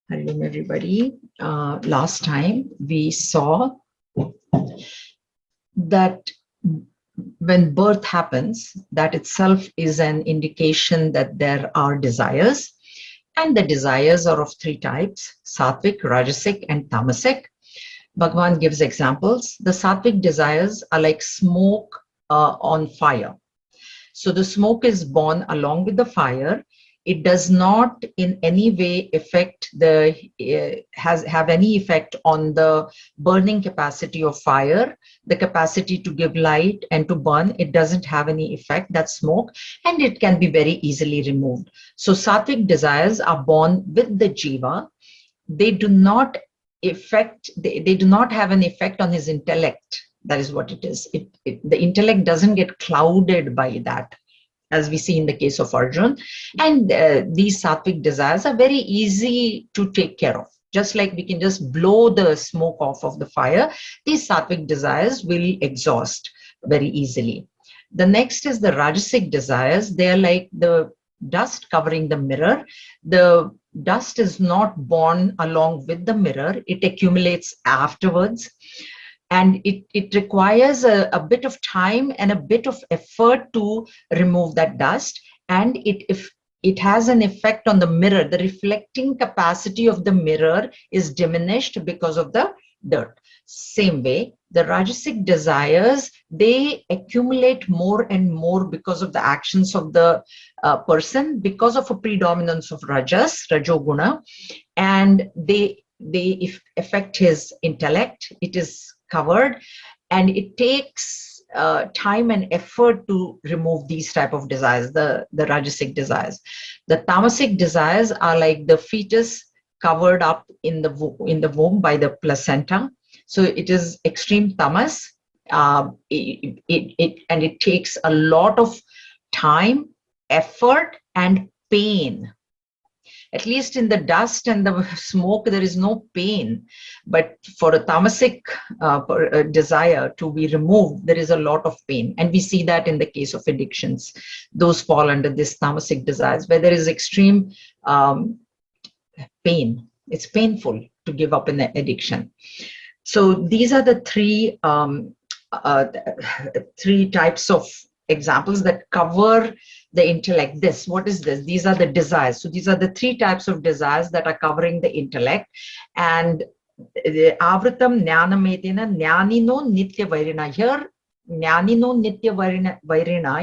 Hello, everybody. Last time we saw that when birth happens, that itself is an indication that there are desires. And the desires are of three types: sattvic, rajasic, and tamasic. Bhagavan gives examples. The sattvic desires are like smoke on fire. So the smoke is born along with the fire. It does not in any way affect have any effect on the burning capacity of fire, the capacity to give light and to burn. It doesn't have any effect, that smoke, and it can be very easily removed. So sattvic desires are born with the jiva. They do not they do not have an effect on his intellect. That is what it is. The intellect doesn't get clouded by that, as we see in the case of Arjun. And these sattvic desires are very easy to take care of. Just like we can just blow the smoke off of the fire, these sattvic desires will exhaust very easily. The next is the rajasic desires. They are like the dust covering the mirror. The dust is not born along with the mirror. It accumulates afterwards. And it requires a bit of time and a bit of effort to remove that dust. And if it has an effect on the mirror, the reflecting capacity of the mirror is diminished because of the dirt. Same way, the rajasic desires, they accumulate more and more because of the actions of the person, because of a predominance of rajoguna, and they affect his intellect. It is covered, and it takes time and effort to remove these type of desires, the rajasic desires. The tamasic desires are like the fetus covered up in the womb by the placenta. So it is extreme tamas. And it takes a lot of time, effort, and pain. At least in the dust and the smoke, there is no pain. But for a tamasic desire to be removed, there is a lot of pain. And we see that in the case of addictions. Those fall under this tamasic desires, where there is extreme pain. It's painful to give up an addiction. So these are the three types of examples that cover the intellect. What is this? These are the desires. So these are the three types of desires that are covering the intellect. And avritam jnanametina jnanino nitya vairina. Here, jnanino nitya vairina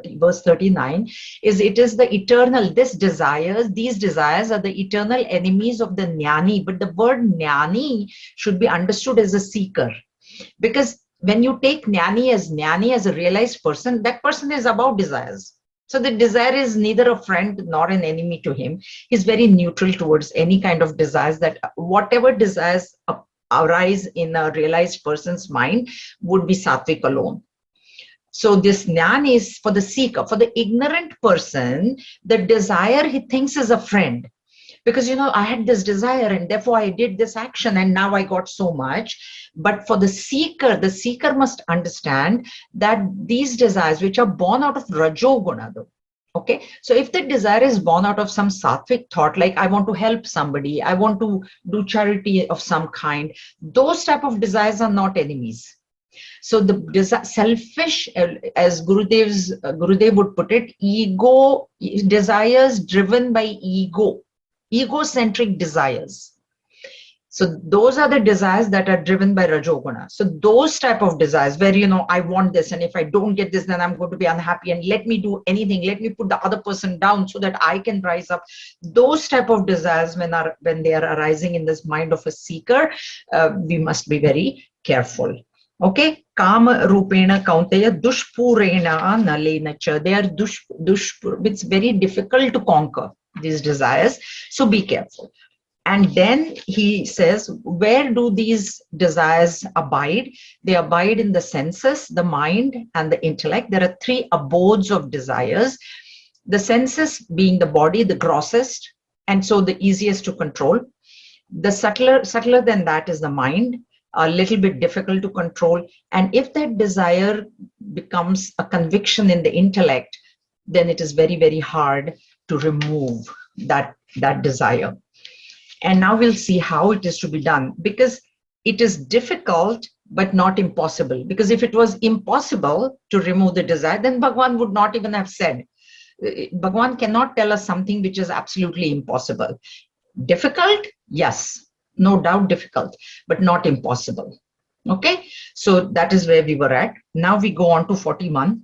in verse 39 it is the eternal. These desires are the eternal enemies of the jnani. But the word jnani should be understood as a seeker, because when you take jnani as a realized person, that person is above desires. So the desire is neither a friend nor an enemy to him. He's very neutral towards any kind of desires. That whatever desires arise in a realized person's mind would be sattvic alone. So this jnana is for the seeker. For the ignorant person, the desire he thinks is a friend. Because, I had this desire and therefore I did this action and now I got so much. But for the seeker must understand that these desires, which are born out of rajoguna, though, okay? So if the desire is born out of some sattvic thought, like I want to help somebody, I want to do charity of some kind, those type of desires are not enemies. So the selfish, as Gurudev would put it, ego, desires driven by egocentric desires. So those are the desires that are driven by rajoguna. So those type of desires where, I want this, and if I don't get this, then I'm going to be unhappy, and let me do anything, let me put the other person down so that I can rise up. Those type of desires, when they are arising in this mind of a seeker, we must be very careful. Okay, kama rupena kaunteya dushpurena nalena cha. They are dushpur. It's very difficult to conquer these desires, so be careful. And then he says, where do these desires abide? They abide in the senses, the mind, and the intellect. There are three abodes of desires. The senses being the body, the grossest, and so the easiest to control. The subtler than that is the mind, a little bit difficult to control. And if that desire becomes a conviction in the intellect, then it is very, very hard to remove that desire. And now we'll see how it is to be done, because it is difficult but not impossible. Because if it was impossible to remove the desire, then Bhagwan would not even have said. Bhagwan cannot tell us something which is absolutely impossible. Difficult? Yes, no doubt difficult, but not impossible. Okay, so that is where we were at. Now we go on to 41.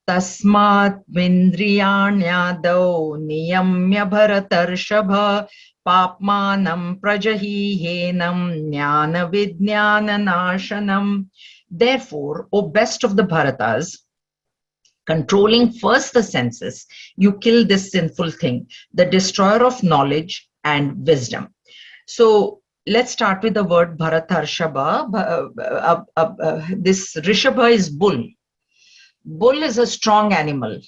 Tasmat vindriyanyadau niyamya bharatarshabha papmanam prajahihenam jnana vijnana nashanam. Therefore, O best of the Bharatas, controlling first the senses, you kill this sinful thing, the destroyer of knowledge and wisdom. So let's start with the word Bharatarshaba. This Rishabha is bull. Bull is a strong animal.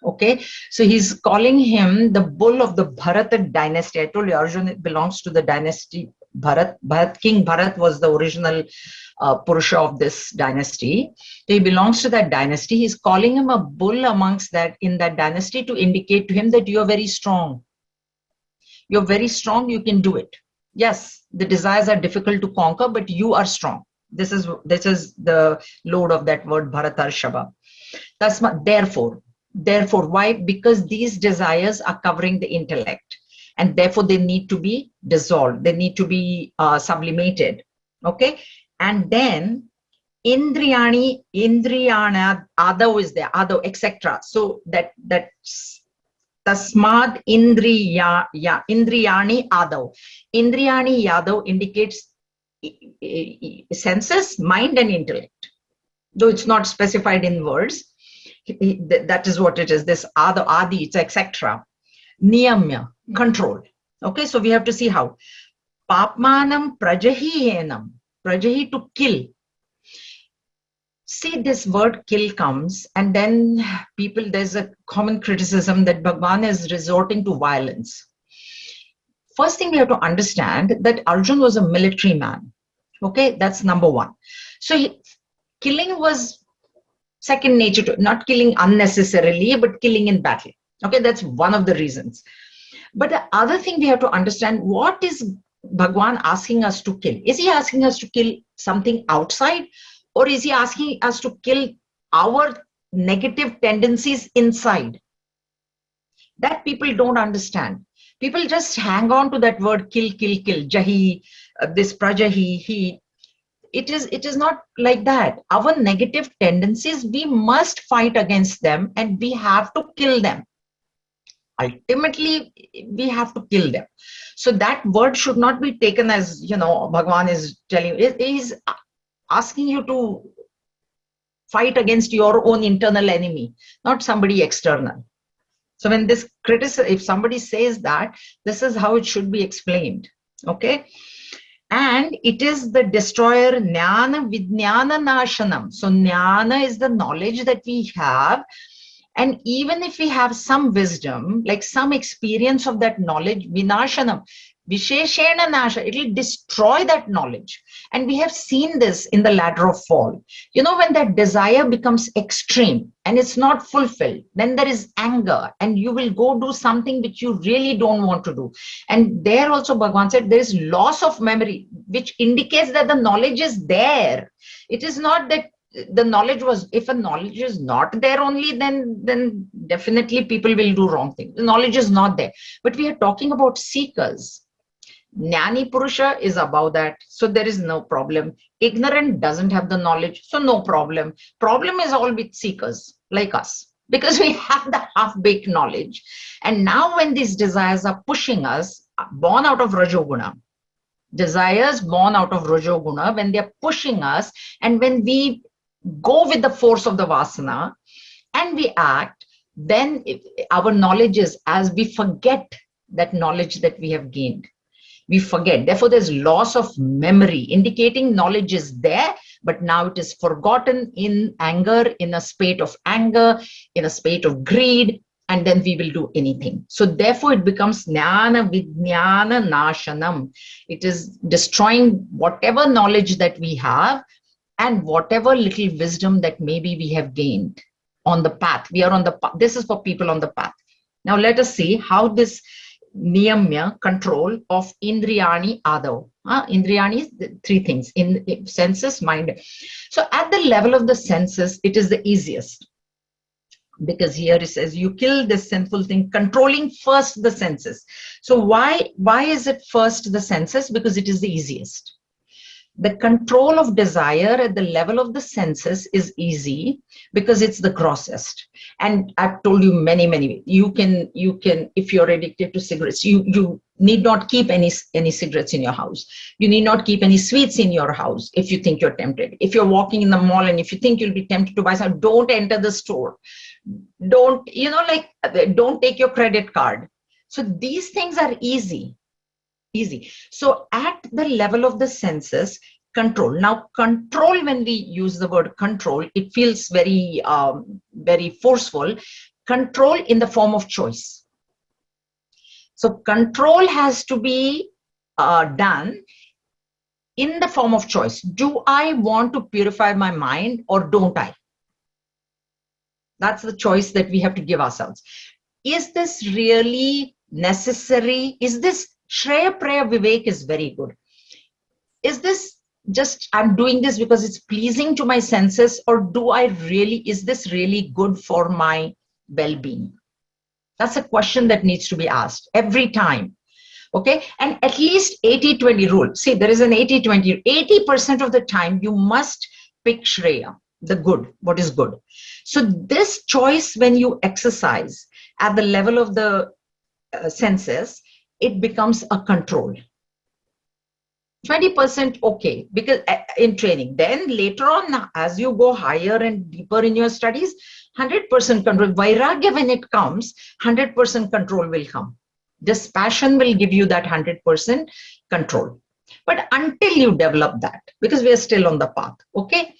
Okay, so he's calling him the bull of the Bharata dynasty. I told you Arjuna belongs to the dynasty Bharat. King Bharat was the original Purusha of this dynasty. So he belongs to that dynasty. He's calling him a bull amongst that in that dynasty to indicate to him that you're very strong. You're very strong, you can do it. Yes, the desires are difficult to conquer, but you are strong. This is the load of that word Bharatarshaba. Therefore, why? Because these desires are covering the intellect, and therefore they need to be dissolved. They need to be sublimated. Okay, and then Indriyana Adav is there, Adav, etc. So that's Tasmad Indriyani Adav. Indriyani Yadav indicates senses, mind, and intellect. Though it's not specified in words, that is what it is. This Adav, Adi, it's etc. Niyamya, control. Okay, so we have to see how. Papmanam prajahihenam. Prajahi, to kill. See, this word kill comes, and then there's a common criticism that Bhagwan is resorting to violence. First thing we have to understand that Arjun was a military man. Okay, that's number one. So killing was second nature to, not killing unnecessarily, but killing in battle. Okay, that's one of the reasons. But the other thing we have to understand, what is Bhagwan asking us to kill? Is he asking us to kill something outside? Or is he asking us to kill our negative tendencies inside? That people don't understand. People just hang on to that word kill, kill, kill. Jahi, this prajahi, he. It is not like that. Our negative tendencies, we must fight against them, and we have to kill them. Ultimately, we have to kill them. So that word should not be taken as, Bhagwan is telling you. He's asking you to fight against your own internal enemy, not somebody external. So when this criticism, if somebody says that, this is how it should be explained. Okay. And it is the destroyer, jnana vijnana nashanam. So jnana is the knowledge that we have. And even if we have some wisdom, like some experience of that knowledge, vinashanam, visheshena nasha, it will destroy that knowledge. And we have seen this in the ladder of fall. When that desire becomes extreme and it's not fulfilled, then there is anger, and you will go do something which you really don't want to do. And there also Bhagwan said there is loss of memory, which indicates that the knowledge is there. It is not that the knowledge was, if a knowledge is not there only, then definitely people will do wrong things. The knowledge is not there. But we are talking about seekers. Jnani Purusha is above that, so there is no problem. Ignorant doesn't have the knowledge, so no problem. Problem is all with seekers like us, because we have the half-baked knowledge. And now when these desires are pushing us, born out of Rajoguna, desires born out of Rajoguna, when they're pushing us, and when we go with the force of the Vasana and we act, then our knowledge is, as we forget that knowledge that we have gained. We forget. Therefore, there's loss of memory, indicating knowledge is there, but now it is forgotten in anger, in a spate of anger, in a spate of greed, and then we will do anything. So therefore, it becomes jnana vijnana nashanam. It is destroying whatever knowledge that we have and whatever little wisdom that maybe we have gained on the path. We are on the path. This is for people on the path. Now let us see how this niyamya, control of indriyani adav. Indriyani is the three things in senses, mind. So at the level of the senses, it is the easiest, because here it says you kill this sinful thing, controlling first the senses. So why is it first the senses? Because it is the easiest. The control of desire at the level of the senses is easy because it's the grossest. And I've told you many ways. You can, if you're addicted to cigarettes, you need not keep any cigarettes in your house. You need not keep any sweets in your house if you think you're tempted. If you're walking in the mall and if you think you'll be tempted to buy something, don't enter the store. Don't, don't take your credit card. So these things are easy. So at the level of the senses, control. Now, control, when we use the word control, it feels very, very forceful. Control in the form of choice. So control has to be done in the form of choice. Do I want to purify my mind or don't I? That's the choice that we have to give ourselves. Is this really necessary? Is this Shreya Prayer Vivek is very good. Is this just I'm doing this because it's pleasing to my senses, or is this really good for my well-being? That's a question that needs to be asked every time. Okay, and at least 80-20 rule. See, there is an 80-20. 80% of the time you must pick Shreya, the good, what is good. So this choice, when you exercise at the level of the senses, it becomes a control. 20% okay, because in training. Then later on, as you go higher and deeper in your studies, 100% control. Vairagya, when it comes, 100% control will come. Dispassion will give you that 100% control. But until you develop that, because we are still on the path, okay?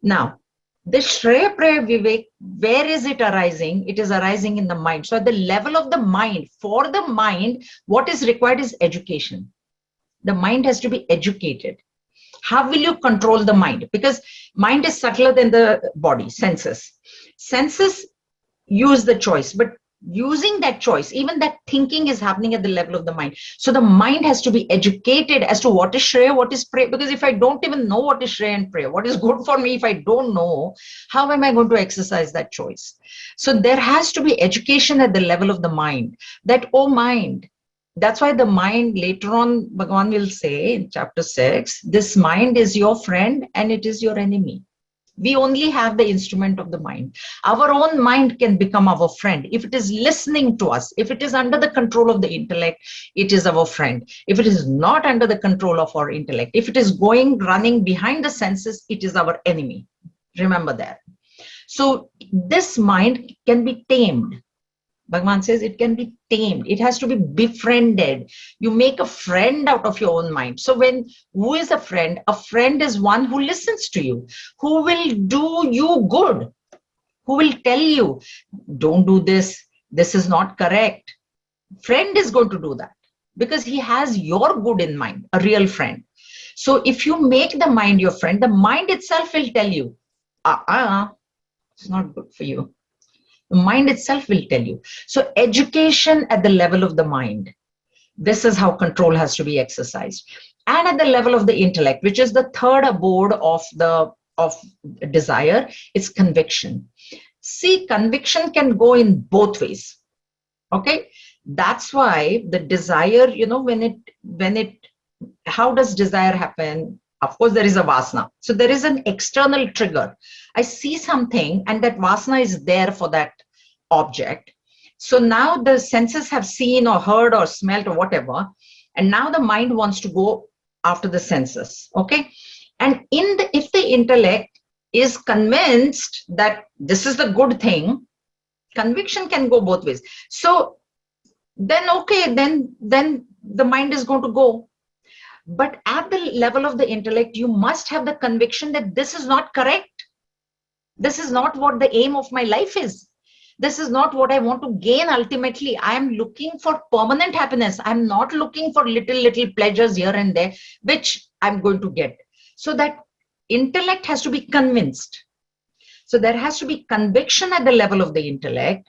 Now, the Shreya Prayer Vivek, where is it arising? It is arising in the mind. So at the level of the mind, for the mind, what is required is education. The mind has to be educated. How will you control the mind? Because mind is subtler than the body, senses. Senses use the choice, but using that choice, even that thinking is happening at the level of the mind. So the mind has to be educated as to what is Shreya, what is prayer. Because if I don't even know what is Shreya and prayer, what is good for me, if I don't know, how am I going to exercise that choice? So there has to be education at the level of the mind, that, oh mind. That's why the mind, later on, Bhagavan will say in chapter 6, this mind is your friend and it is your enemy. We only have the instrument of the mind. Our own mind can become our friend. If it is listening to us, if it is under the control of the intellect, it is our friend. If it is not under the control of our intellect, if it is running behind the senses, it is our enemy. Remember that. So this mind can be tamed. Bhagavan says it can be tamed. It has to be befriended. You make a friend out of your own mind. So who is a friend? A friend is one who listens to you, who will do you good, who will tell you, don't do this, this is not correct. Friend is going to do that because he has your good in mind, a real friend. So if you make the mind your friend, the mind itself will tell you, it's not good for you. The mind itself will tell you. So education at the level of the mind. This is how control has to be exercised. And at the level of the intellect, which is the third abode of desire, it's conviction. See, conviction can go in both ways. Okay? That's why the desire, how does desire happen? Of course, there is a vasana. So there is an external trigger. I see something and that vasana is there for that object. So now the senses have seen or heard or smelt or whatever. And now the mind wants to go after the senses. Okay. And if the intellect is convinced that this is the good thing, conviction can go both ways. So then, okay, then the mind is going to go. But at the level of the intellect, you must have the conviction that this is not correct. This is not what the aim of my life is. This is not what I want to gain ultimately. I am looking for permanent happiness. I'm not looking for little pleasures here and there, which I'm going to get. So that intellect has to be convinced. So there has to be conviction at the level of the intellect,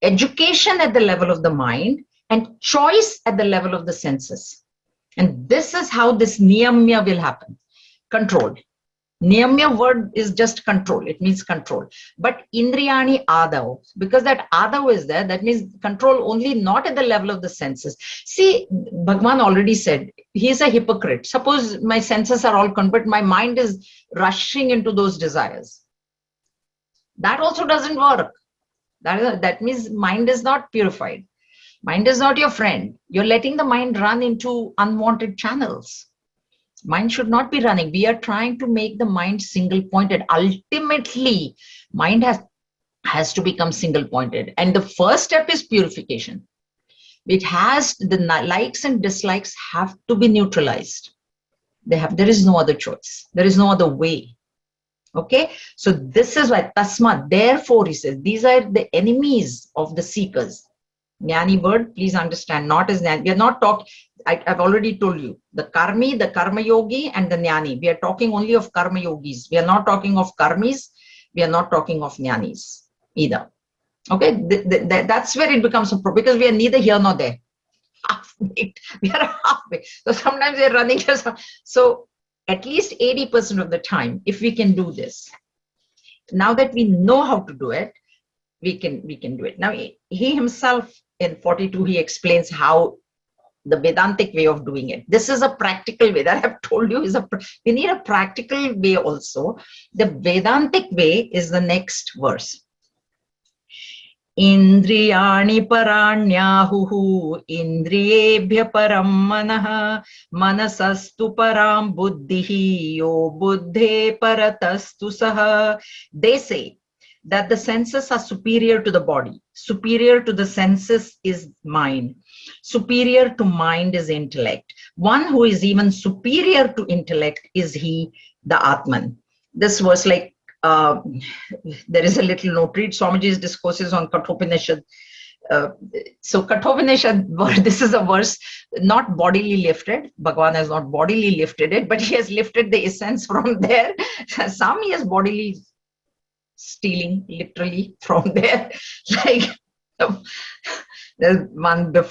education at the level of the mind, and choice at the level of the senses. And this is how this niyamya will happen. Control. Niyamya word is just control. It means control. But indriyani adav, because that adav is there, that means control only not at the level of the senses. See, Bhagwan already said, he is a hypocrite. Suppose my senses are all but my mind is rushing into those desires. That also doesn't work. That means mind is not purified. Mind is not your friend. You're letting the mind run into unwanted channels. Mind should not be running. We are trying to make the mind single pointed. Ultimately, mind has to become single pointed. And the first step is purification. It has the likes and dislikes have to be neutralized. There is no other choice. There is no other way. Okay. So this is why tasma, therefore he says, these are the enemies of the seekers. Jnani word, please understand, not as Jnani. We are not talking, I've already told you, the karmi, the karma yogi, and the Jnani. We are talking only of karma yogis. We are not talking of karmis. We are not talking of Jnanis either. Okay, that's where it becomes a problem, because we are neither here nor there. Halfway. We are halfway. So sometimes we are running. So at least 80% of the time, if we can do this, now that we know how to do it, we can do it. Now he himself in 42, he explains how the Vedantic way of doing it. This is a practical way that I've told you we need a practical way also. The Vedantic way is the next verse. Indriyani paranyahuhu indriyebhya param manah manasastu param buddhihi yo buddhe paratastu saha. They say that the senses are superior to the body. Superior to the senses is mind. Superior to mind is intellect. One who is even superior to intellect is he, the Atman. This verse, like, there is a little note. Read Swamiji's discourses on Kathopanishad. So Kathopanishad, this is a verse not bodily lifted. Bhagavan has not bodily lifted it, but he has lifted the essence from there. Some he has bodily stealing literally from there. Like there's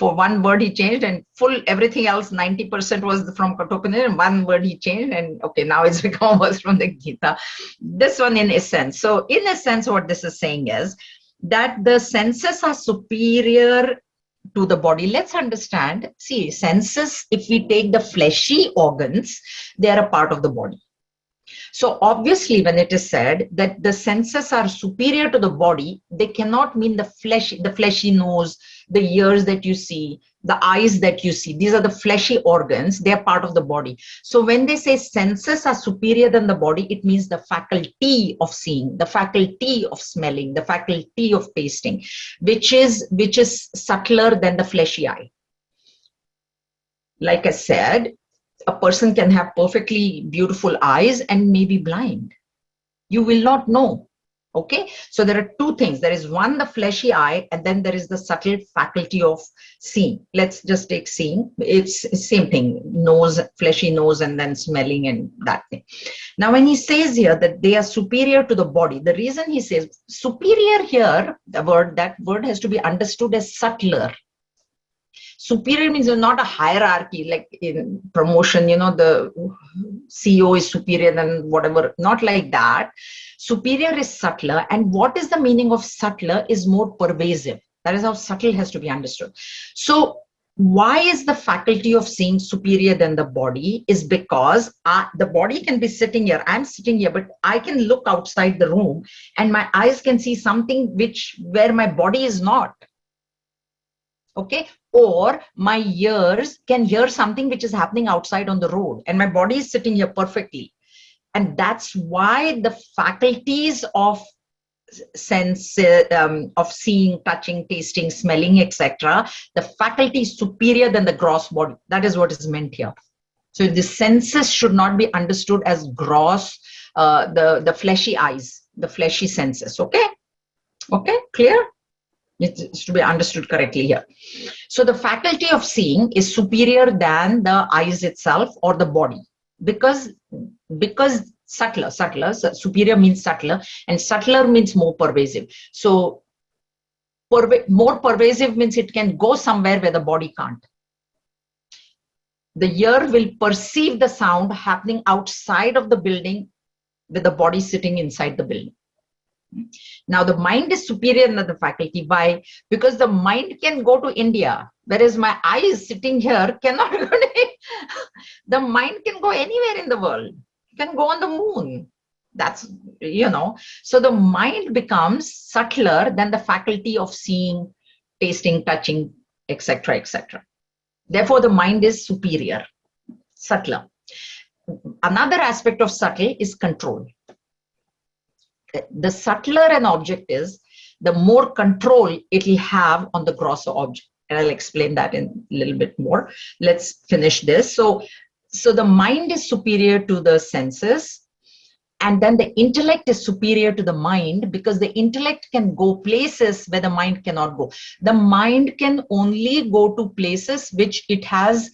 one word he changed, and full everything else 90% was from Kathopanishad, and one word he changed, and okay, now it's become verse from the Gita. This one in essence. So in essence, what this is saying is that the senses are superior to the body. Let's understand. See, senses, if we take the fleshy organs, they are a part of the body. So obviously, when it is said that the senses are superior to the body, they cannot mean the fleshy nose, the ears that you see, the eyes that you see. These are the fleshy organs. They are part of the body. So when they say senses are superior than the body, it means the faculty of seeing, the faculty of smelling, the faculty of tasting, which is subtler than the fleshy eye. Like I said, a person can have perfectly beautiful eyes and may be blind. You will not know. Okay, so there are two things. There is one, the fleshy eye, and then there is the subtle faculty of seeing. Let's just take seeing. It's the same thing, nose, fleshy nose, and then smelling and that thing. Now, when he says here that they are superior to the body, the reason he says superior here, that word has to be understood as subtler. Superior means not a hierarchy, like in promotion, the CEO is superior than whatever, not like that. Superior is subtler, and what is the meaning of subtler is more pervasive. That is how subtle has to be understood. So why is the faculty of seeing superior than the body? Is because the body can be sitting here, I'm sitting here, but I can look outside the room and my eyes can see something where my body is not. Okay, or my ears can hear something which is happening outside on the road, and my body is sitting here perfectly. And that's why the faculties of sense, of seeing, touching, tasting, smelling, etc., the faculty is superior than the gross body. That is what is meant here. So the senses should not be understood as gross, the fleshy eyes, the fleshy senses. Okay, clear? It's to be understood correctly here. So the faculty of seeing is superior than the eyes itself or the body, because subtler, so superior means subtler, and subtler means more pervasive. So More pervasive means it can go somewhere where the body can't. The ear will perceive the sound happening outside of the building with the body sitting inside the building. Now the mind is superior than the faculty. Why? Because the mind can go to India, whereas my eye is sitting here cannot go to the mind can go anywhere in the world. It can go on the moon. That's, so the mind becomes subtler than the faculty of seeing, tasting, touching, etc., etc. Therefore, the mind is superior, subtler. Another aspect of subtle is control. The subtler an object is, the more control it will have on the grosser object. And I'll explain that in a little bit more. Let's finish this. So the mind is superior to the senses, and then the intellect is superior to the mind, because the intellect can go places where the mind cannot go. The mind can only go to places which it has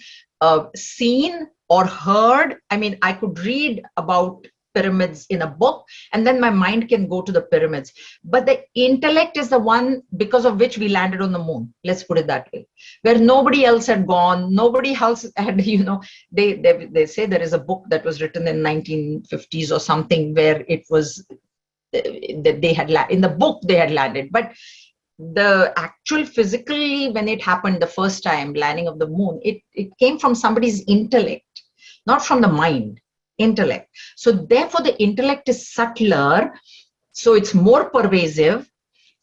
seen or heard. I mean, I could read about pyramids in a book, and then my mind can go to the pyramids. But the intellect is the one because of which we landed on the moon. Let's put it that way. Where nobody else had gone, nobody else had, they say there is a book that was written in 1950s or something where it was that they had in the book they had landed, but the actual physically when it happened the first time, landing of the moon, it came from somebody's intellect, not from the mind. Intellect. So therefore the intellect is subtler, so it's more pervasive,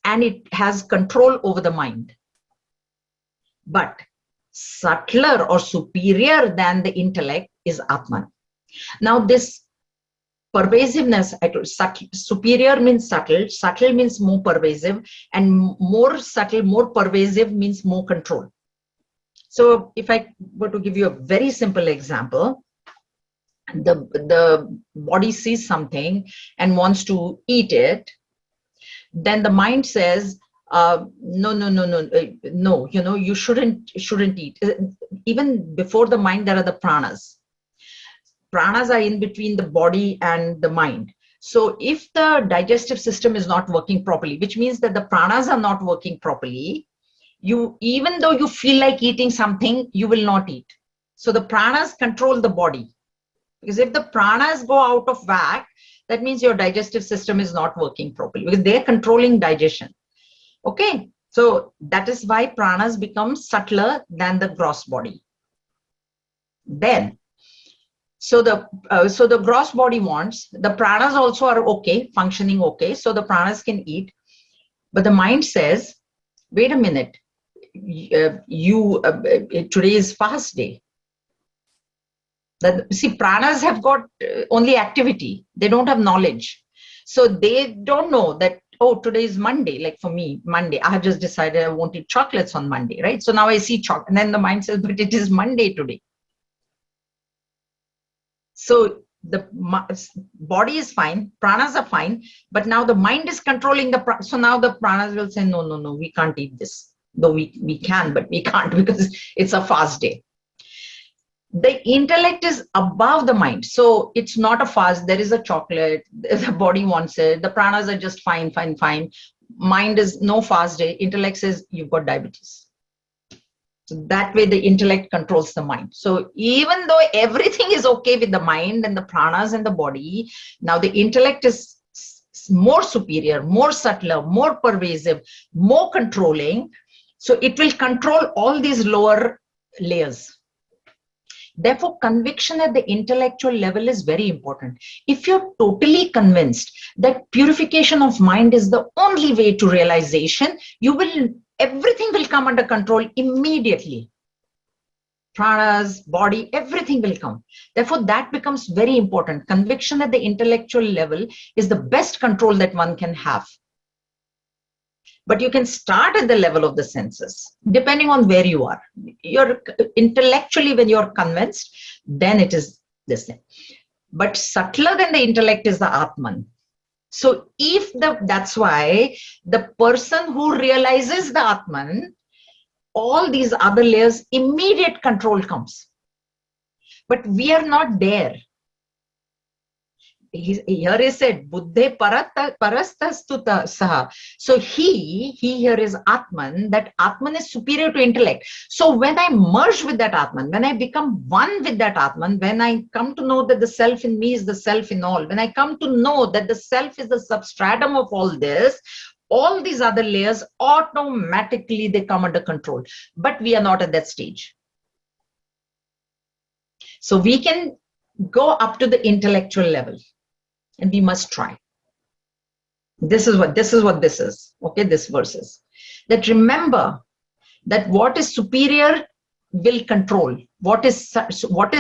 and it has control over the mind. But subtler or superior than the intellect is Atman. Now this pervasiveness, superior means subtle, subtle means more pervasive, and more subtle, more pervasive means more control. So if I were to give you a very simple example, the body sees something and wants to eat it, then the mind says, no, you shouldn't eat. Even before the mind, there are the pranas. Pranas are in between the body and the mind. So if the digestive system is not working properly, which means that the pranas are not working properly, even though you feel like eating something, you will not eat. So the pranas control the body. Because if the pranas go out of whack, that means your digestive system is not working properly, because they're controlling digestion. Okay, so that is why pranas become subtler than the gross body. Then, so the gross body wants, the pranas also are okay, functioning okay, so the pranas can eat. But the mind says, wait a minute, today is fast day. See, pranas have got only activity. They don't have knowledge. So they don't know that, oh, today is Monday. Like for me, Monday, I have just decided I won't eat chocolates on Monday, right? So now I see chocolate, and then the mind says, but it is Monday today. So the body is fine, pranas are fine, but now the mind is controlling so now the pranas will say, no, we can't eat this. Though we can, but we can't because it's a fast day. The intellect is above the mind. So it's not a fast. There is a chocolate. The body wants it. The pranas are just fine. Mind is no fast day. Intellect says you've got diabetes. So that way the intellect controls the mind. So even though everything is okay with the mind and the pranas and the body, now the intellect is more superior, more subtler, more pervasive, more controlling. So it will control all these lower layers. Therefore, conviction at the intellectual level is very important. If you're totally convinced that purification of mind is the only way to realization, everything will come under control immediately. Pranas, body, everything will come. Therefore, that becomes very important. Conviction at the intellectual level is the best control that one can have. But you can start at the level of the senses, depending on where you are. You're intellectually, when you're convinced, then it is this thing. But subtler than the intellect is the Atman. So that's why the person who realizes the Atman, all these other layers, immediate control comes. But we are not there. here he said, Buddhe parastastuta saha. So he here is Atman, that Atman is superior to intellect. So when I merge with that Atman, when I become one with that Atman, when I come to know that the self in me is the self in all, when I come to know that the self is the substratum of all this, all these other layers automatically they come under control. But we are not at that stage. So we can go up to the intellectual level, and we must try. This is what this is. Okay, this verse is. That remember that what is superior will control. What is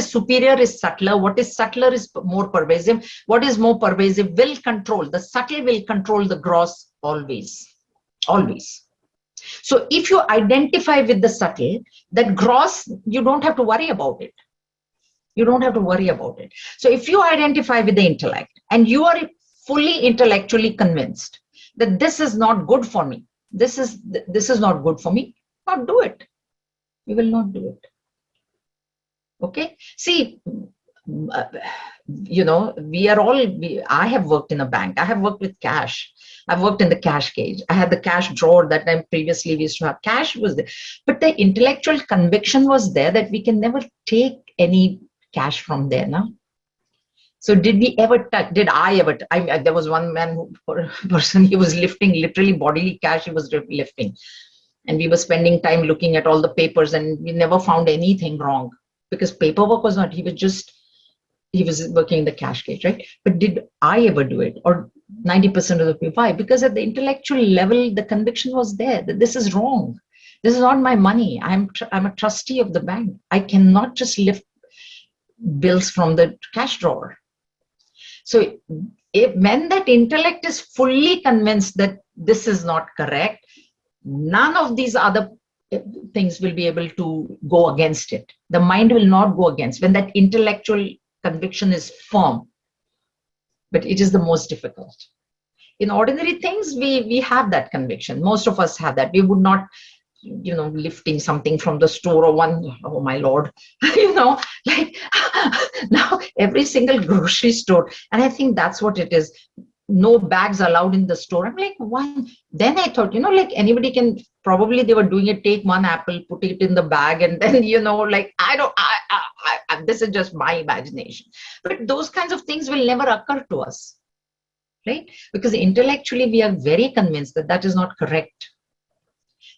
superior is subtler. What is subtler is more pervasive. What is more pervasive will control. The subtle will control the gross always. Always. So if you identify with the subtle, that gross, you don't have to worry about it. You don't have to worry about it. So if you identify with the intellect and you are fully intellectually convinced that this is not good for me, this is not good for me, not do it. You will not do it. Okay. See, you know, I have worked in a bank. I have worked with cash. I've worked in the cash cage. I had the cash drawer that time previously we used to have. Cash was there. But the intellectual conviction was there that we can never take any cash from there now. So did we ever touch? Did I ever? There was one person, he was lifting literally bodily cash. He was lifting, and we were spending time looking at all the papers, and we never found anything wrong because paperwork was not. He was working in the cash cage, right? But did I ever do it? Or 90% of the people? Why? Because at the intellectual level, the conviction was there that this is wrong. This is not my money. I'm a trustee of the bank. I cannot just lift bills from the cash drawer. So when that intellect is fully convinced that this is not correct, none of these other things will be able to go against it. The mind will not go against when that intellectual conviction is firm. But it is the most difficult. In ordinary things, we have that conviction. Most of us have that. We would not, you know, lifting something from the store or oh my Lord, you know, like now every single grocery store. And I think that's what it is. No bags allowed in the store. I'm like, one. Then I thought, you know, like anybody can, probably they were doing it, take one apple, put it in the bag, and then, you know, like, this is just my imagination. But those kinds of things will never occur to us, right? Because intellectually we are very convinced that that is not correct.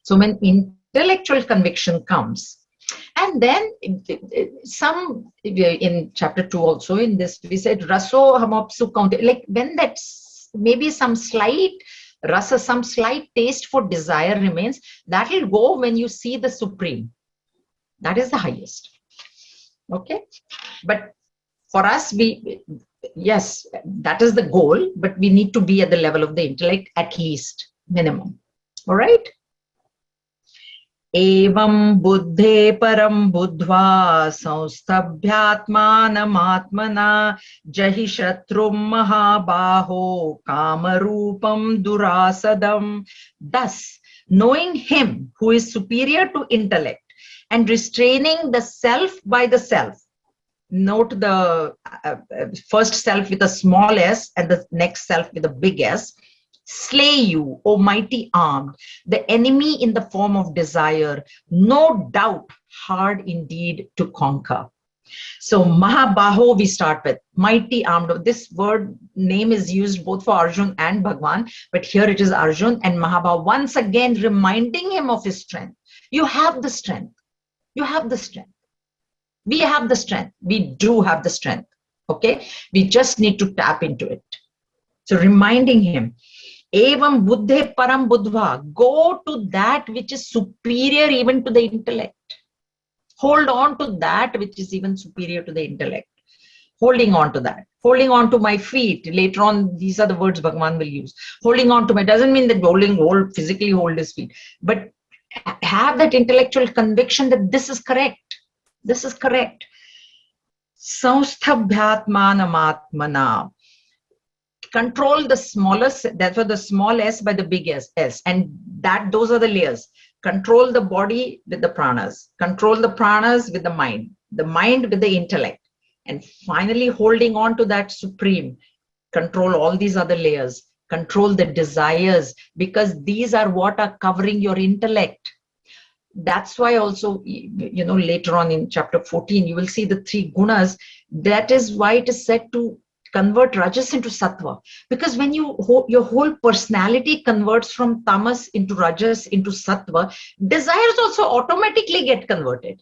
So when intellectual conviction comes, and then some in chapter 2 also in this we said raso hamapsu counted, like when that's maybe some slight rasa, some slight taste for desire remains, that will go when you see the supreme. That is the highest. Okay, but for us, yes, that is the goal, but we need to be at the level of the intellect at least, minimum. All right. Evam buddhe param buddhva संस्तभ्यात्मानमात्मना jahi shatrum mahabaho kamarupam durasadam. Thus, knowing him who is superior to intellect and restraining the self by the self. Note the first self with a small s and the next self with a big S. Slay you, O mighty armed, the enemy in the form of desire, no doubt hard indeed to conquer. So Mahabaho we start with, mighty armed. This word name is used both for Arjun and Bhagwan, but here it is Arjun and Mahabaho, once again reminding him of his strength. You have the strength. You have the strength. We have the strength. We do have the strength. Okay? We just need to tap into it. So reminding him, Evam buddhe param buddhva, go to that which is superior even to the intellect. Hold on to that which is even superior to the intellect. Holding on to that. Holding on to my feet. Later on, these are the words Bhagavan will use. Holding on to my, doesn't mean that physically hold his feet, but have that intellectual conviction that this is correct. This is correct. Samsthabhyatmanamatmana. Control the smallest, therefore the small s by the big S, and those are the layers. Control the body with the pranas. Control the pranas with the mind with the intellect. And finally holding on to that supreme. control all these other layers, control the desires, because these are what are covering your intellect. That's why also, later on in chapter 14, you will see the three gunas. That is why it is said to convert rajas into sattva, because when your whole personality converts from tamas into rajas into sattva, desires also automatically get converted.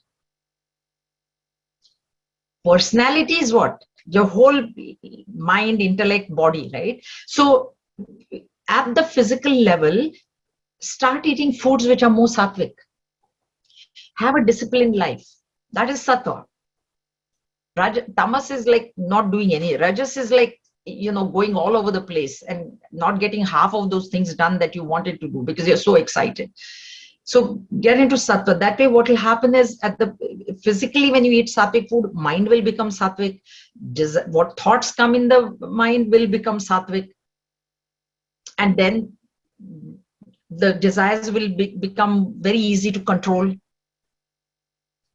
Personality is what? Your whole mind, intellect, body, right? So at the physical level, start eating foods which are more sattvic. Have a disciplined life. That is sattva. Tamas is like not doing any. Rajas is like, going all over the place and not getting half of those things done that you wanted to do because you're so excited. So get into sattva. That way, what will happen is physically, when you eat sattvic food, mind will become sattvic. What thoughts come in the mind will become sattvic. And then the desires will become very easy to control.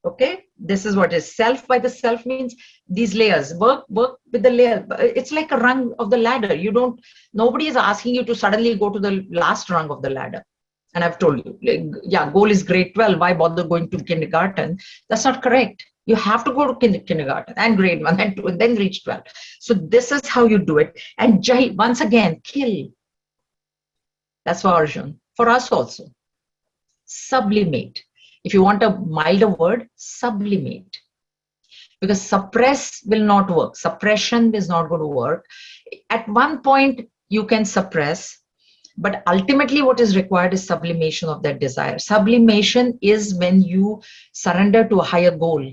Okay, this is what is self. By the self means these layers. Work with the layer. It's like a rung of the ladder. Nobody is asking you to suddenly go to the last rung of the ladder. And I've told you, yeah, goal is grade 12. Why bother going to kindergarten? That's not correct. You have to go to kindergarten and grade 1 and 2 and then reach 12. So this is how you do it. And Jai, once again, kill. That's for Arjun. For us also. Sublimate. If you want a milder word, sublimate. Because suppress will not work. Suppression is not going to work. At one point, you can suppress, but ultimately what is required is sublimation of that desire. Sublimation is when you surrender to a higher goal.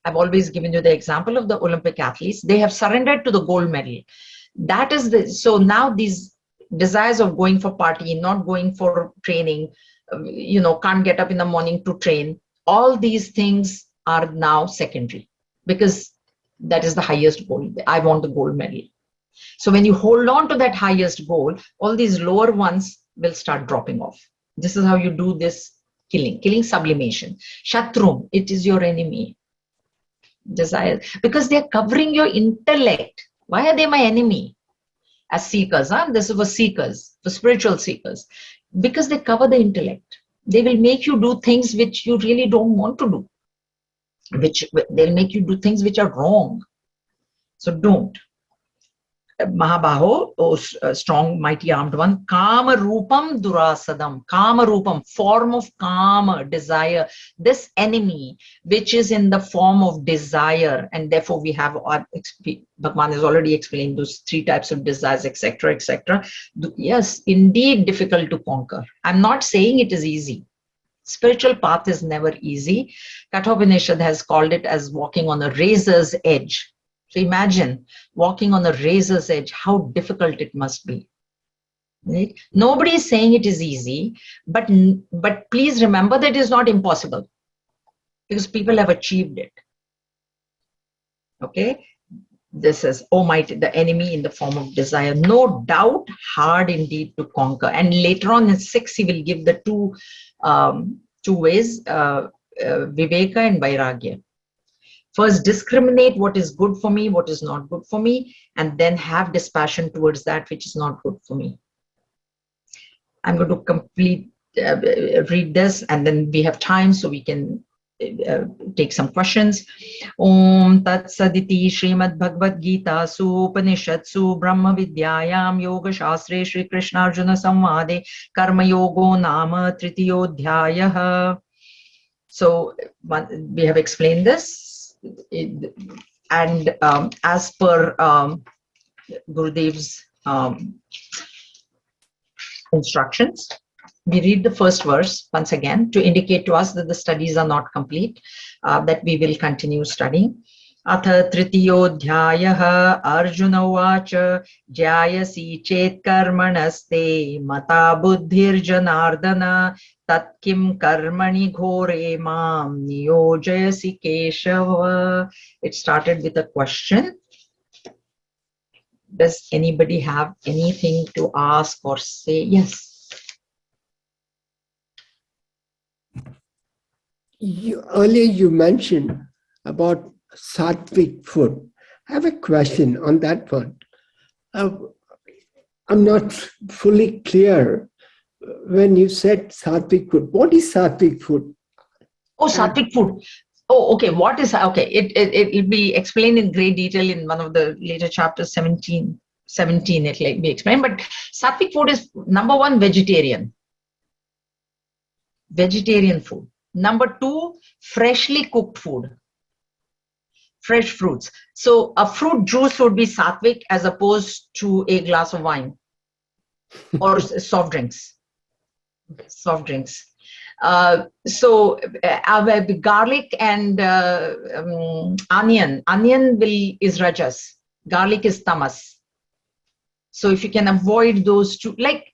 I've always given you the example of the Olympic athletes. They have surrendered to the gold medal. So now these desires of going for party, not going for training, can't get up in the morning to train. All these things are now secondary because that is the highest goal. I want the gold medal. So when you hold on to that highest goal, all these lower ones will start dropping off. This is how you do this killing sublimation. Shatrum, it is your enemy. Desire, because they're covering your intellect. Why are they my enemy? As seekers, this is for seekers, for spiritual seekers. Because they cover the intellect. They will make you do things which you really don't want to do. They'll make you do things which are wrong. So don't. Mahabaho, strong, mighty armed one, Kama Rupam Durasadam, Kama Rupam, form of Kama, desire, this enemy, which is in the form of desire, and therefore we have, Bhagwan has already explained those three types of desires, etc., etc. Yes, indeed difficult to conquer. I'm not saying it is easy. Spiritual path is never easy. Kathopanishad has called it as walking on a razor's edge. So imagine walking on a razor's edge, how difficult it must be. Right? Nobody is saying it is easy, but please remember that it is not impossible because people have achieved it. Okay? This is Almighty, the enemy in the form of desire. No doubt, hard indeed to conquer. And later on in 6, he will give the two ways, Viveka and Vairagya. First, discriminate what is good for me, what is not good for me, and then have dispassion towards that which is not good for me. I'm going to read this, and then we have time so we can take some questions. Om Tat Saditi Srimad Bhagavad Gita Su Upanishadsu Brahma Vidyayam Yoga Shastre Shri Krishna Arjuna Samvade Karma Yogo Nama Tritiyodhyayah. So we have explained this. And as per Gurudev's instructions, we read the first verse once again to indicate to us that the studies are not complete, that we will continue studying. Atha Tritiyodhyayah Arjuna Uvacha Jayasi Chet Karmanaste Mata Buddhir Janardana Tat Kim Karmani Ghore Mam Niyojayasi Keshava. It started with a question. Does anybody have anything to ask or say? Yes. Earlier you mentioned about sattvic food. I have a question on that one. Uh, I'm not fully clear when you said sattvic food. What is sattvic food? Oh, sattvic food. Oh, okay. What is, okay. It'll be explained in great detail in one of the later chapters, 17. It'll be explained. But sattvic food is number one, vegetarian food. Number two, freshly cooked food, fresh fruits. So a fruit juice would be sattvic as opposed to a glass of wine or soft drinks. Garlic and onion is rajas, garlic is tamas. So if you can avoid those two, like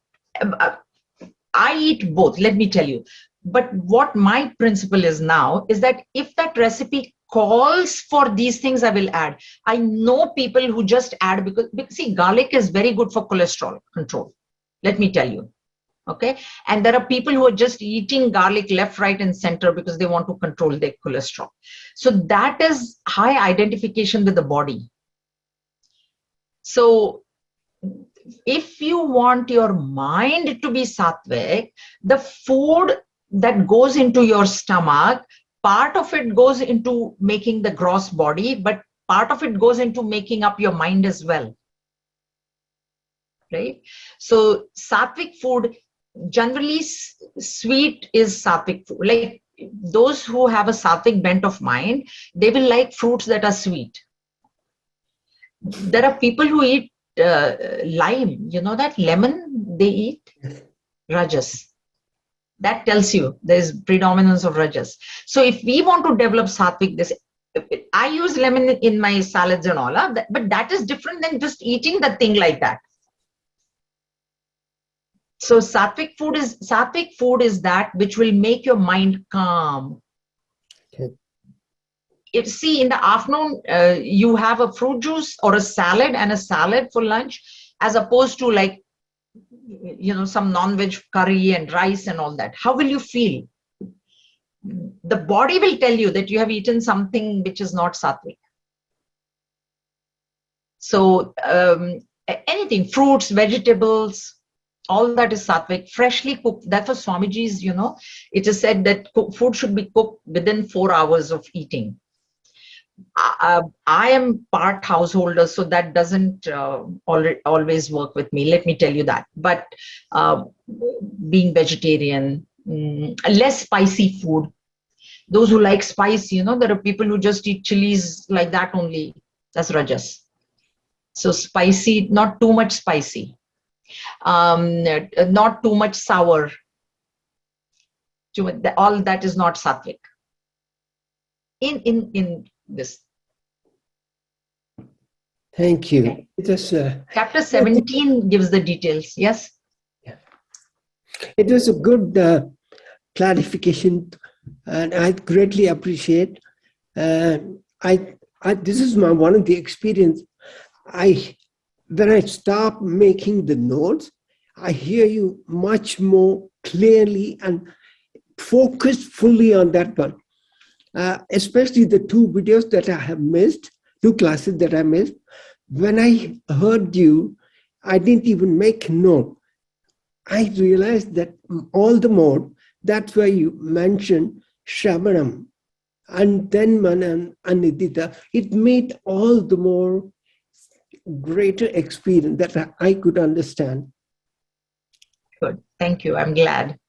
I eat both, let me tell you. But what my principle is now is that if that recipe calls for these things, I will add. I know people who just add because see, garlic is very good for cholesterol control. Let me tell you. Okay. And there are people who are just eating garlic left, right, and center because they want to control their cholesterol. So that is high identification with the body. So if you want your mind to be sattvic, the food that goes into your stomach, part of it goes into making the gross body, but part of it goes into making up your mind as well. Right? So sattvic food, generally sweet is sattvic food. Like those who have a sattvic bent of mind, they will like fruits that are sweet. There are people who eat lime, you know that lemon they eat, rajas. That tells you there's predominance of rajas. So if we want to develop sattvic, this I use lemon in my salads and all, but that is different than just eating the thing like that. So sattvic food is that which will make your mind calm. Okay. See, in the afternoon, you have a fruit juice or a salad and a salad for lunch, as opposed to like, you know, some non-veg curry and rice and all that. How will you feel? The body will tell you that you have eaten something which is not sattvic. So anything, fruits, vegetables, all that is sattvic, freshly cooked. That's for Swamiji's, you know, it is said that food should be cooked within 4 hours of eating. I am part householder, so that doesn't always work with me. Let me tell you that. But being vegetarian, less spicy food. Those who like spice, you know, there are people who just eat chilies like that only. That's rajas. So spicy, not too much spicy. Not too much sour. All that is not sattvic. In this. Thank you. Just, Chapter 17 gives the details. Yes. Yeah. It was a good clarification, and I greatly appreciate. This is one of the experience. When I stop making the notes, I hear you much more clearly and focused fully on that one. Especially the 2 videos that I have missed, 2 classes that I missed. When I heard you, I didn't even make a note. I realized that all the more, that's why you mentioned Shravanam and then Manan and Nidita. It made all the more greater experience that I could understand. Good. Thank you. I'm glad.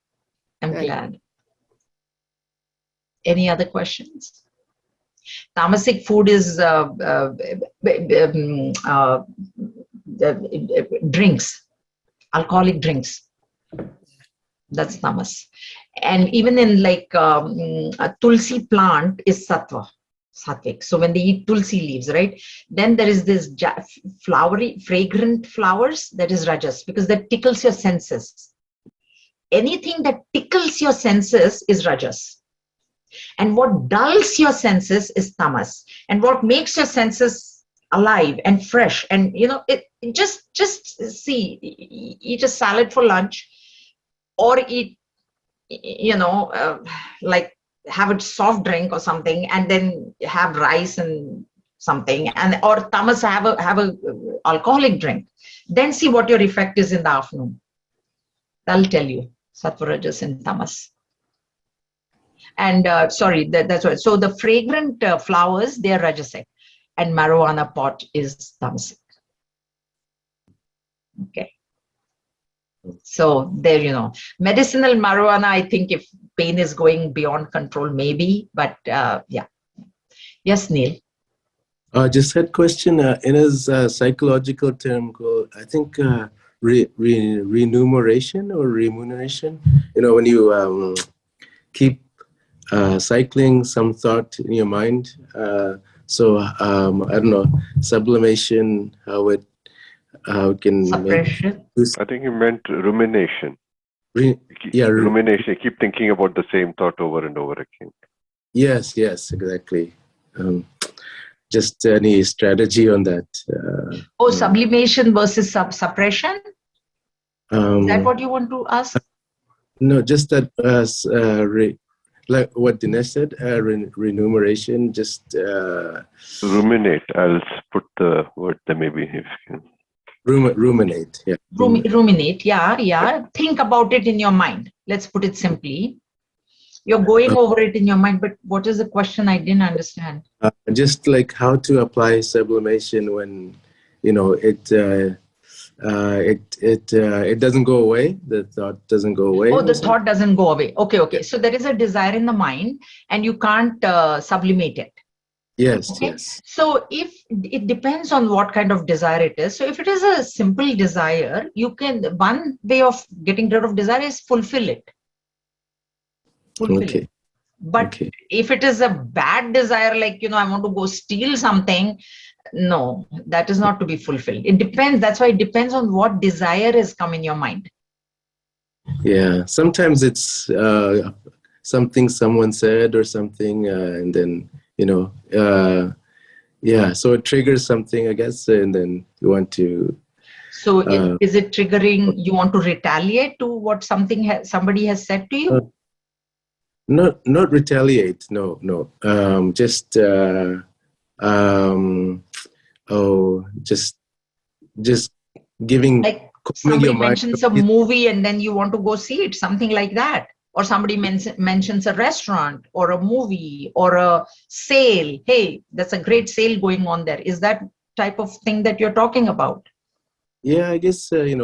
Any other questions? Tamasic food is drinks, alcoholic drinks. That's tamas. And even in like a tulsi plant is sattvic. So when they eat tulsi leaves, right, then there is this flowery, fragrant flowers, that is rajas, because that tickles your senses. Anything that tickles your senses is rajas. And what dulls your senses is tamas. And what makes your senses alive and fresh, and you know, it just see, eat a salad for lunch, or eat, you know, like have a soft drink or something, and then have rice and something, and or tamas, have a alcoholic drink. Then see what your effect is in the afternoon. That'll tell you sattva, rajas, and tamas. And sorry, that's right. So the fragrant flowers, they're rajasic, and marijuana pot is tamasic. Okay. So there, medicinal marijuana, I think if pain is going beyond control, maybe, but yeah. Yes, Neil. Just had question in his psychological term called, I think, remuneration or remuneration. When you keep cycling some thought in your mind. So I don't know, sublimation, how it can suppression. I think you meant rumination. Yeah, rumination. Keep thinking about the same thought over and over again. Yes, exactly. Just any strategy on that? Sublimation versus suppression? Is that what you want to ask? No, just that like what Dinesh said, remuneration, just ruminate. I'll put the word there maybe if you can. Ruminate, yeah. Ruminate, yeah. Think about it in your mind. Let's put it simply. You're going over it in your mind, but what is the question? I didn't understand. Just like how to apply sublimation when, it doesn't go away. The thought doesn't go away. Oh, the thought doesn't go away. Okay. So there is a desire in the mind and you can't sublimate it. Yes, okay? Yes. So if it depends on what kind of desire it is. So if it is a simple desire, one way of getting rid of desire is fulfill it. Okay. But if it is a bad desire, like, I want to go steal something, no, that is not to be fulfilled. It depends. That's why it depends on what desire has come in your mind. Yeah. Sometimes it's something someone said or something, and then, so it triggers something, I guess, and then you want to. So is it triggering, you want to retaliate to what somebody has said to you? Not retaliate. No. Just giving. Like somebody mentions a movie and then you want to go see it, something like that. Or somebody mentions a restaurant or a movie or a sale. Hey, that's a great sale going on there. Is that type of thing that you're talking about? Yeah, I guess, I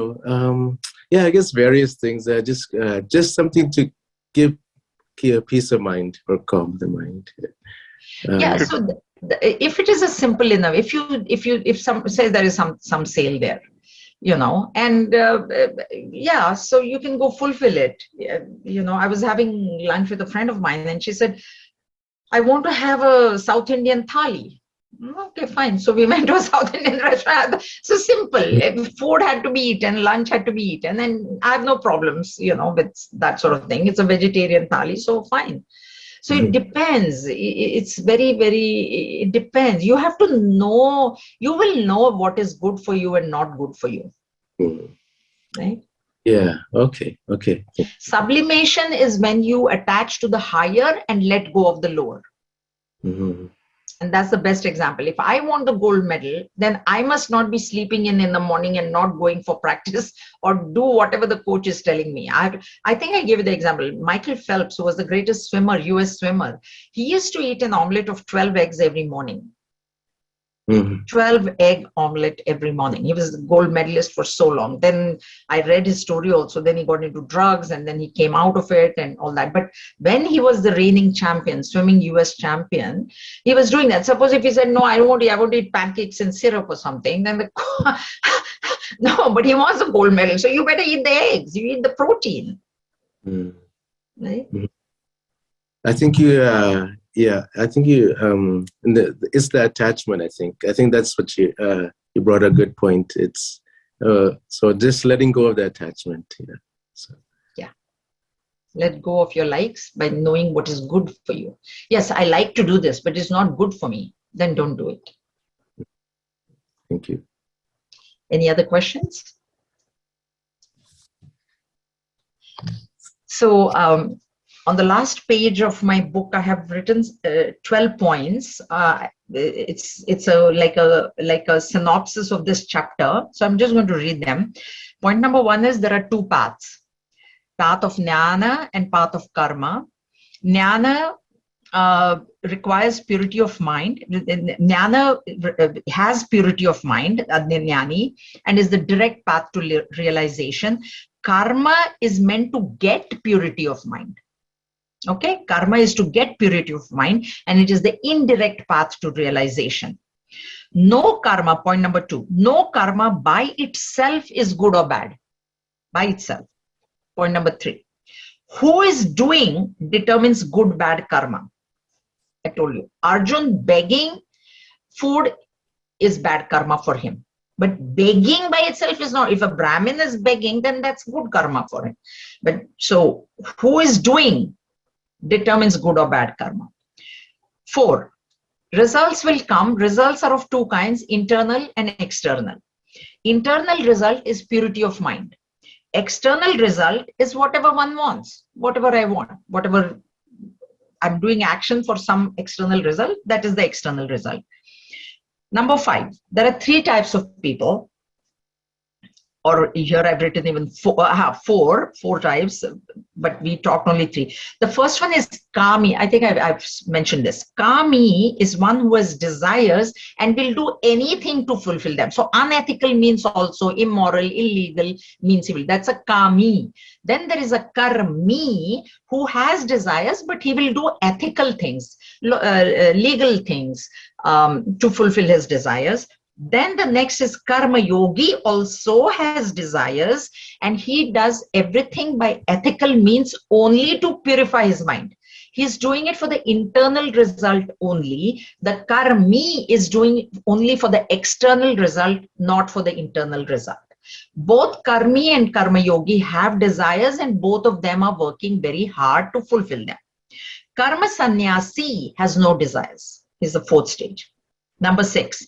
guess various things. Just something to give a peace of mind or calm the mind. So if it is a simple enough, if some say there is some sale there, and so you can go fulfill it. I was having lunch with a friend of mine and she said, I want to have a South Indian thali. Okay, fine. So we went to a South Indian restaurant. So simple. Food had to be eaten, lunch had to be eaten, and I have no problems, with that sort of thing. It's a vegetarian thali, so fine. So it depends. It's very, very, it depends. You have to know, you will know what is good for you and not good for you. Right? Yeah, okay. Sublimation is when you attach to the higher and let go of the lower. Mm-hmm. And that's the best example. If I want the gold medal, then I must not be sleeping in the morning and not going for practice or do whatever the coach is telling me. I think I gave you the example. Michael Phelps, who was the greatest swimmer, US swimmer, he used to eat an omelette of 12 eggs every morning. 12 egg omelette every morning. He was the gold medalist for so long. Then I read his story also. Then he got into drugs and then he came out of it and all that. But when he was the reigning champion, swimming US champion, he was doing that. Suppose if he said, no, I want to eat pancakes and syrup or something, then no, but he wants a gold medal. So you better eat the eggs. You eat the protein. Right? I think you, it's the attachment. I think that's what you brought a good point. It's so just letting go of the attachment. Let go of your likes by knowing what is good for you. Yes, I like to do this, but it's not good for me. Then don't do it. Thank you. Any other questions? So on the last page of my book, I have written 12 points. It's like a synopsis of this chapter. So I'm just going to read them. Point number one is there are two paths: path of jnana and path of karma. Jnana requires purity of mind. Jnana has purity of mind, jnani, and is the direct path to realization. Karma is meant to get purity of mind. Okay, karma is to get purity of mind, and it is the indirect path to realization. No karma, point number two, no karma by itself is good or bad. By itself. Point number three, who is doing determines good, bad karma. I told you, Arjun begging food is bad karma for him. But begging by itself is not. If a Brahmin is begging, then that's good karma for him. But so who is doing determines good or bad karma. 4. Results will come. Results are of two kinds, internal and external. Internal result is purity of mind. External result is whatever one wants, whatever I want, whatever I'm doing action for some external result, that is the external result. Number 5, there are 3 types of people, or here I've written even four types, but we talked only 3. The first one is kami. I think I've mentioned this. Kami is one who has desires and will do anything to fulfill them. So unethical means also immoral, illegal, means evil. That's a kami. Then there is a karmi who has desires, but he will do ethical things, legal things to fulfill his desires. Then the next is karma yogi, also has desires, and he does everything by ethical means only to purify his mind. He's doing it for the internal result only. The karmi is doing only for the external result, not for the internal result. Both karmi and karma yogi have desires, and both of them are working very hard to fulfill them. Karma sannyasi has no desires, is the 4th stage. Number 6.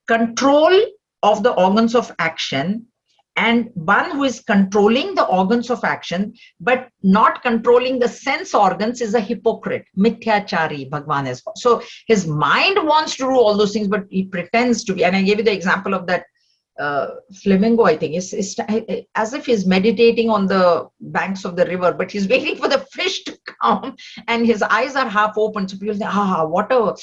Control of the organs of action, and one who is controlling the organs of action but not controlling the sense organs is a hypocrite, mithyachari, Bhagwan has called. So his mind wants to do all those things, but he pretends to be. And I gave you the example of that flamingo, I think. It's as if he's meditating on the banks of the river, but he's waiting for the fish to come, and his eyes are half open. So people think, what a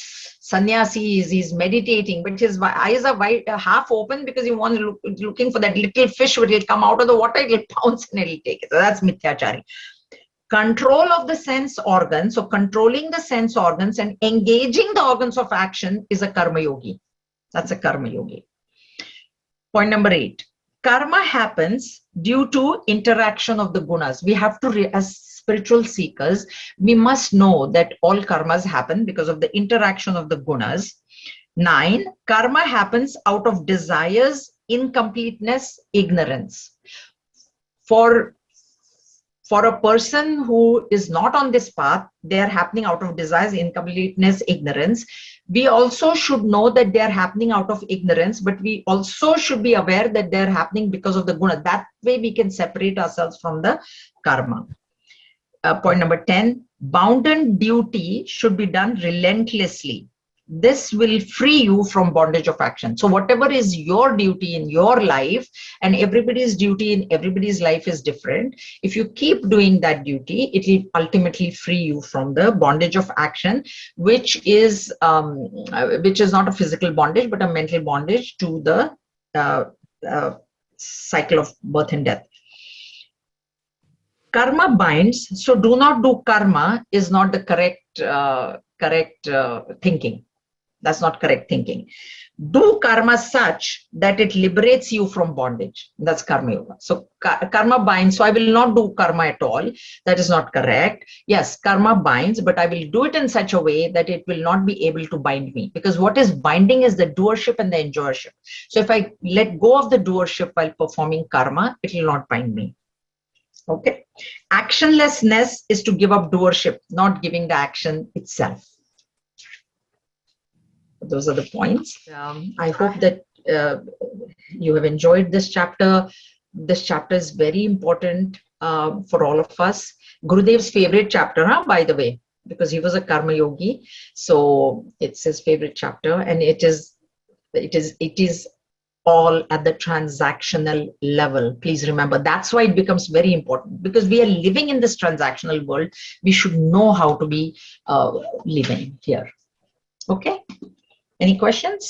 sannyasi is, he's meditating, but his eyes are half open because he wants looking for that little fish which will come out of the water, it'll pounce and it'll take it. So that's mithyachari. Control of the sense organs, so controlling the sense organs and engaging the organs of action is a karma yogi. That's a karma yogi. Point number 8, karma happens due to interaction of the gunas. We have to, as spiritual seekers, we must know that all karmas happen because of the interaction of the gunas. 9, karma happens out of desires, incompleteness, ignorance. For a person who is not on this path, they are happening out of desires, incompleteness, ignorance. We also should know that they are happening out of ignorance, but we also should be aware that they are happening because of the guna. That way we can separate ourselves from the karma. Point number 10, bounden duty should be done relentlessly. This will free you from bondage of action. So whatever is your duty in your life, and everybody's duty in everybody's life is different. If you keep doing that duty, it will ultimately free you from the bondage of action, which is not a physical bondage, but a mental bondage to the cycle of birth and death. Karma binds, so do not do karma is not the correct thinking. That's not correct thinking. Do karma such that it liberates you from bondage. That's karma yoga. So karma binds. So I will not do karma at all. That is not correct. Yes, karma binds, but I will do it in such a way that it will not be able to bind me. Because what is binding is the doership and the enjoyership. So if I let go of the doership while performing karma, it will not bind me. Okay. Actionlessness is to give up doership, not giving the action itself. Those are the points. I hope that you have enjoyed this chapter. This chapter is very important for all of us. Gurudev's favorite chapter, by the way. because he was a karma yogi. So it's his favorite chapter, and it is all at the transactional level. Please remember, that's why it becomes very important, because we are living in this transactional world. We should know how to be living here. Okay, any questions?